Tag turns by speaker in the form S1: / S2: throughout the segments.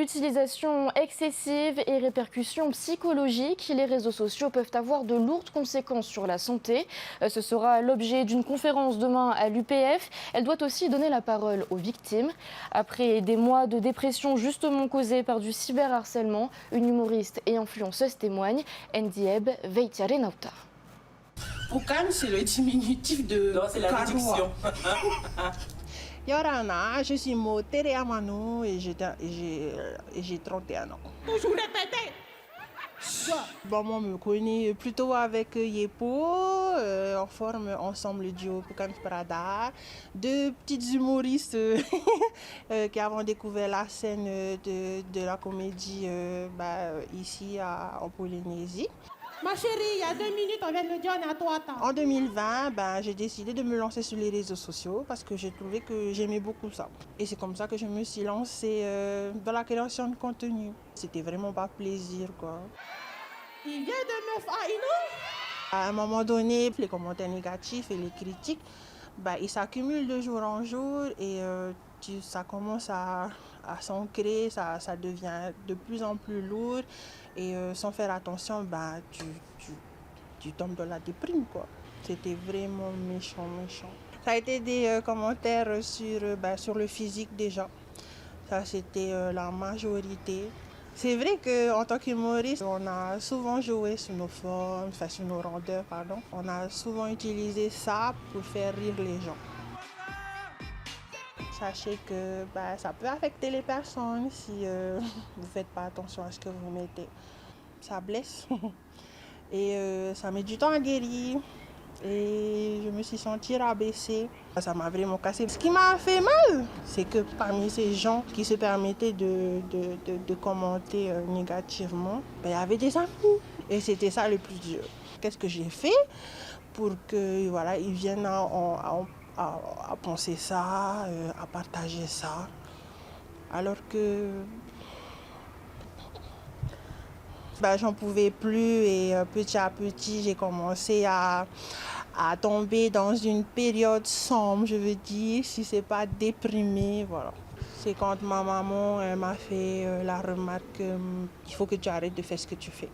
S1: Utilisation excessive et répercussions psychologiques, les réseaux sociaux peuvent avoir de lourdes conséquences sur la santé. Ce sera l'objet d'une conférence demain à l'UPF. Elle doit aussi donner la parole aux victimes. Après des mois de dépression justement causée par du cyberharcèlement, une humoriste et influenceuse témoigne. Ndieb Veitiarenauta.
S2: Poukan, c'est le diminutif de
S3: Non, c'est la
S2: Kadoua.
S3: réduction.
S2: Yorana, je suis Motere Amanou et j'ai 31 ans.
S4: Toujours répéter.
S2: Bon, moi, on me connaît plutôt avec Yepo. On forme ensemble le duo Poukan Prada. Deux petites humoristes qui avons découvert la scène de la comédie ici en Polynésie.
S4: Ma chérie, il y a 2 minutes, on vient de le dire, on est à 3 temps.
S2: En 2020, j'ai décidé de me lancer sur les réseaux sociaux parce que j'ai trouvé que j'aimais beaucoup ça. Et c'est comme ça que je me suis lancée dans la création de contenu. C'était vraiment pas plaisir, quoi.
S4: Il vient de me faire une.
S2: À un moment donné, les commentaires négatifs et les critiques, ils s'accumulent de jour en jour et ça commence à s'ancrer, ça devient de plus en plus lourd et sans faire attention, tu tombes dans la déprime, quoi. C'était vraiment méchant. Ça a été des commentaires sur le physique déjà. Ça, c'était la majorité. C'est vrai qu'en tant qu'humoriste, on a souvent joué sur nos formes, sur nos rondeurs, pardon. On a souvent utilisé ça pour faire rire les gens. Sachez que ça peut affecter les personnes si vous ne faites pas attention à ce que vous mettez. Ça blesse et ça met du temps à guérir. Et je me suis sentie rabaissée. Ça m'a vraiment cassé. Ce qui m'a fait mal, c'est que parmi ces gens qui se permettaient de commenter négativement, il y avait des amis. Et c'était ça le plus dur. Qu'est-ce que j'ai fait pour que ils viennent à penser ça, à partager ça, alors que j'en pouvais plus et petit à petit j'ai commencé à tomber dans une période sombre, je veux dire, si c'est pas déprimée, voilà. C'est quand ma maman m'a fait la remarque qu'il faut que tu arrêtes de faire ce que tu fais.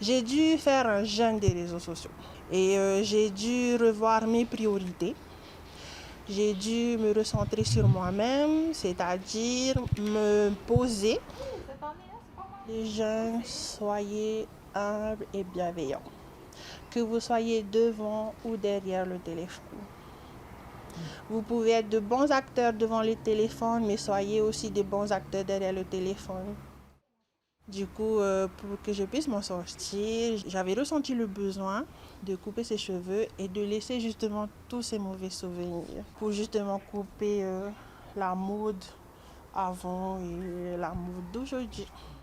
S2: J'ai dû faire un jeûne des réseaux sociaux et j'ai dû revoir mes priorités. J'ai dû me recentrer sur moi-même, c'est-à-dire me poser. Les jeunes, soyez humbles et bienveillants. Que vous soyez devant ou derrière le téléphone. Vous pouvez être de bons acteurs devant le téléphone, mais soyez aussi de bons acteurs derrière le téléphone. Du coup, pour que je puisse m'en sortir, j'avais ressenti le besoin de couper ses cheveux et de laisser justement tous ces mauvais souvenirs pour justement couper la mode avant et la mode d'aujourd'hui.